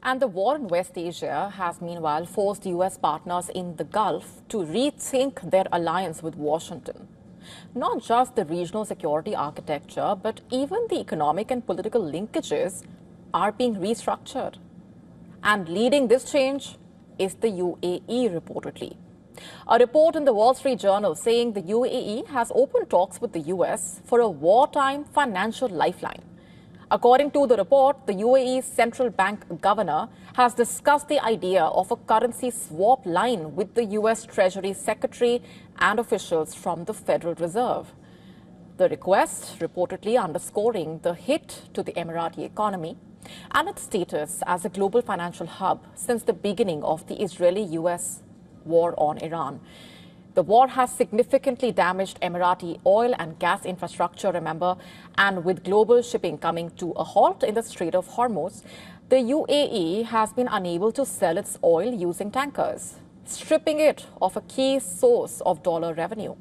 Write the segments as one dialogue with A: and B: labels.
A: And the war in West Asia has meanwhile forced US partners in the Gulf to rethink their alliance with Washington. Not just the regional security architecture, but even the economic and political linkages are being restructured. And leading this change is the UAE, reportedly. A report in the Wall Street Journal saying the UAE has opened talks with the US for a wartime financial lifeline. According to the report, the UAE's central bank governor has discussed the idea of a currency swap line with the US Treasury Secretary and officials from the Federal Reserve. The request reportedly underscoring the hit to the Emirati economy and its status as a global financial hub since the beginning of the Israeli-US war on Iran. The war has significantly damaged Emirati oil and gas infrastructure, remember, and with global shipping coming to a halt in the Strait of Hormuz, the UAE has been unable to sell its oil using tankers, stripping it of a key source of dollar revenue.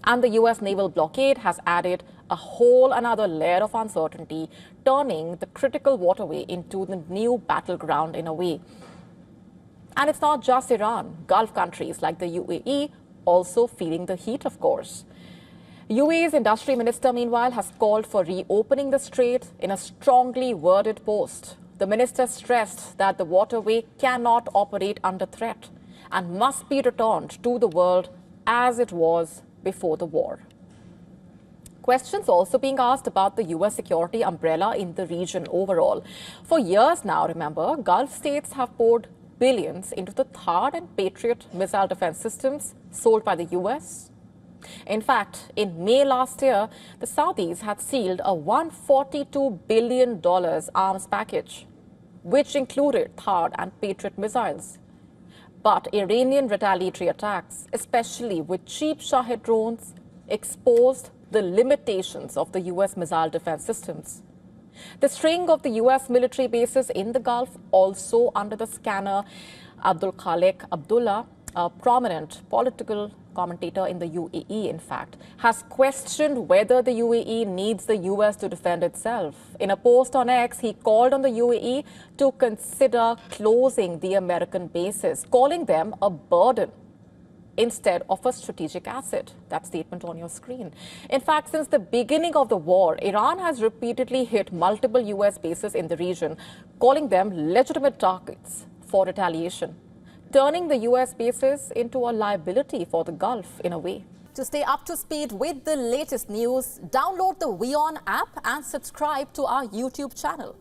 A: And the US naval blockade has added a whole another layer of uncertainty, turning the critical waterway into the new battleground in a way. And it's not just Iran. Gulf countries like the UAE also feeling the heat, of course. UAE's industry minister, meanwhile, has called for reopening the strait in a strongly worded post. The minister stressed that the waterway cannot operate under threat and must be returned to the world as it was before the war. Questions also being asked about the US security umbrella in the region overall. For years now, remember, Gulf states have poured billions into the THAAD and Patriot missile defense systems sold by the US. In fact, in May last year, the Saudis had sealed a $142 billion arms package, which included THAAD and Patriot missiles. But Iranian retaliatory attacks, especially with cheap Shahid drones, exposed the limitations of the US missile defense systems. The string of the US military bases in the Gulf, also under the scanner. Abdul Khalik Abdullah, a prominent political commentator in the UAE, in fact, has questioned whether the UAE needs the US to defend itself. In a post on X, he called on the UAE to consider closing the American bases, calling them a burden instead of a strategic asset. That statement on your screen. In fact, since the beginning of the war, Iran has repeatedly hit multiple US bases in the region, calling them legitimate targets for retaliation, turning the US bases into a liability for the Gulf in a way. To stay up to speed with the latest news, download the WION app and subscribe to our YouTube channel.